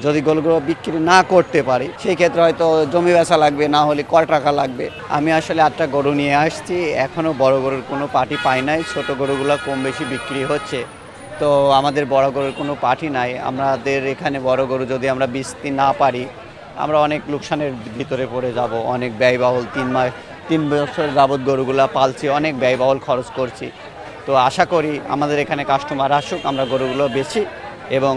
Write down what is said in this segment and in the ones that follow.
যদি গরুগুলো বিক্রি না করতে পারি সেই ক্ষেত্রে হয়তো জমি বেচা লাগবে, না হলে কয় টাকা লাগবে। আমি আসলে 8টা গরু নিয়ে আসছি, এখনও বড় গরুর কোনো পার্টি পাই নাই। ছোট গরুগুলো কম বেশি বিক্রি হচ্ছে, তো আমাদের বড় গরুর কোনো পার্টি নাই। আমাদের এখানে বড় গরু যদি আমরা বেচতে না পারি, আমরা অনেক লোকসানের ভিতরে পড়ে যাব। অনেক ব্যয়বহুল, 3 বছর যাবৎ গরুগুলা পালছি, অনেক ব্যয়বহুল খরচ করছি। তো আশা করি আমাদের এখানে কাস্টমার আসুক, আমরা গরুগুলো বেচি এবং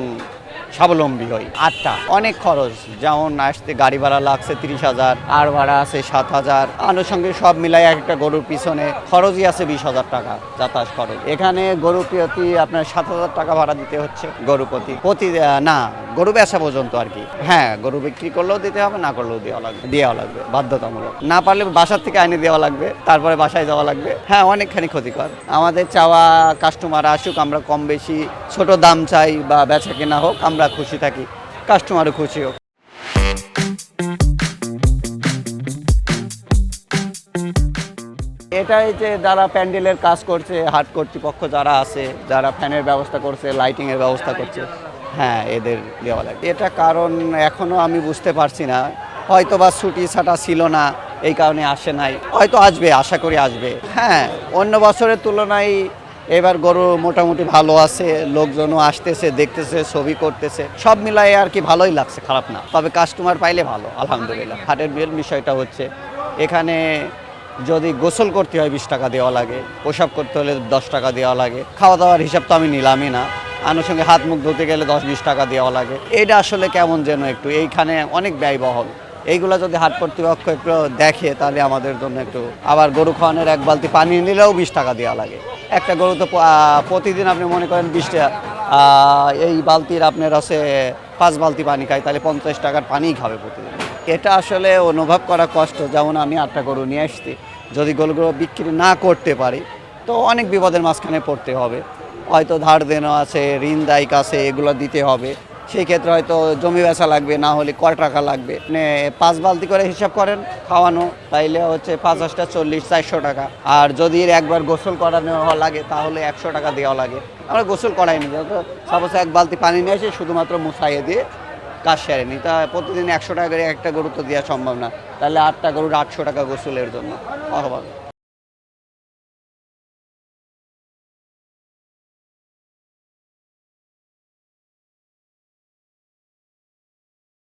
স্বাবলম্বী হই। 8টা অনেক খরচ, যেমন আসতে গাড়ি ভাড়া লাগছে 30,000, আর ভাড়া আছে 7,000, আনুষঙ্গিক সব মিলাই একটা গরুর পিছনে খরচই আছে 20,000 টাকা যাতায়াত খরচ। এখানে গরু প্রতি আপনার 7,000 টাকা ভাড়া দিতে হচ্ছে গরু প্রতি না, গরু বেচা পর্যন্ত আর কি। হ্যাঁ, গরু বিক্রি করলেও দিতে হবে, না করলেও দেওয়া লাগবে বাধ্যতামূলক। না পারলে বাসার থেকে আইনে দেওয়া লাগবে, তারপরে বাসায় যাওয়া লাগবে। হ্যাঁ, অনেকখানি ক্ষতিকর। আমাদের চাওয়া কাস্টমার আসুক, আমরা কম বেশি ছোট দাম চাই বা বেচা কেনা হোক, আমরা খুশি থাকি, কাস্টমারও খুশি হোক। এটাই যে যারা প্যান্ডেলের কাজ করছে, হাট কর্তৃপক্ষ যারা আছে, যারা ফ্যানের ব্যবস্থা করছে, লাইটিংয়ের ব্যবস্থা করছে, হ্যাঁ, এদের দেওয়া লাগে। এটা কারণ এখনও আমি বুঝতে পারছি না, হয়তো বা ছুটি ছাটা ছিল না, এই কারণে আসে নাই, হয়তো আসবে, আশা করি আসবে। হ্যাঁ, অন্য বছরের তুলনায় এবার গরু মোটামুটি ভালো আছে, লোকজনও আসতেছে, দেখতেছে, ছবি করতেছে, সব মিলাই আর কি ভালোই লাগছে, খারাপ না। তবে কাস্টমার পাইলে ভালো, আলহামদুলিল্লাহ। হাটের মেন বিষয়টা হচ্ছে এখানে যদি গোসল করতে হয় 20 টাকা দেওয়া লাগে, প্রসাব করতে হলে 10 টাকা দেওয়া লাগে, খাওয়া দাওয়ার হিসাব তো আমি নিলামই না, আনুষঙ্গে হাত মুখ ধুতে গেলে 10-20 টাকা দেওয়া লাগে। এটা আসলে কেমন যেন একটু, এইখানে অনেক ব্যয়বহুল। এইগুলো যদি হাট কর্তৃপক্ষ একটু দেখে তাহলে আমাদের জন্য একটু। আবার গরু খাওয়ানোর 1 বালতি পানি নিলেও 20 টাকা দেওয়া লাগে। একটা গরু তো প্রতিদিন আপনি মনে করেন 20 টাকা, এই বালতির আপনার আছে 5 বালতি পানি খায়, তাহলে 50 টাকার পানিই খাবে প্রতিদিন। এটা আসলে অনুভব করা কষ্ট। যেমন আমি 8টা গরু নিয়ে আসছি, যদি গরুগুলো বিক্রি না করতে পারি তো অনেক বিপদের মাঝখানে পড়তে হবে। হয়তো ধার দেনা আছে, ঋণ দায়িক আছে, এগুলো দিতে হবে। সেই ক্ষেত্রে হয়তো জমি বেচা লাগবে, না হলে কয় টাকা লাগবে। মানে 5 বালতি করে হিসাব করেন খাওয়ানো, তাইলে হচ্ছে 5-8টা 40-400 টাকা। আর যদি একবার গোসল করানো লাগে তাহলে 100 টাকা দেওয়া লাগে। আমরা গোসল করাইনি, তো সাপোজ 1 বালতি পানি নিয়ে এসে শুধুমাত্র মুছাইয়ে দিয়ে কাজ সেরে নি। তা প্রতিদিন 100 টাকা করে একটা গরু তো দেওয়া সম্ভব না, তাহলে 8টা গরুর 800 টাকা গোসলের জন্য।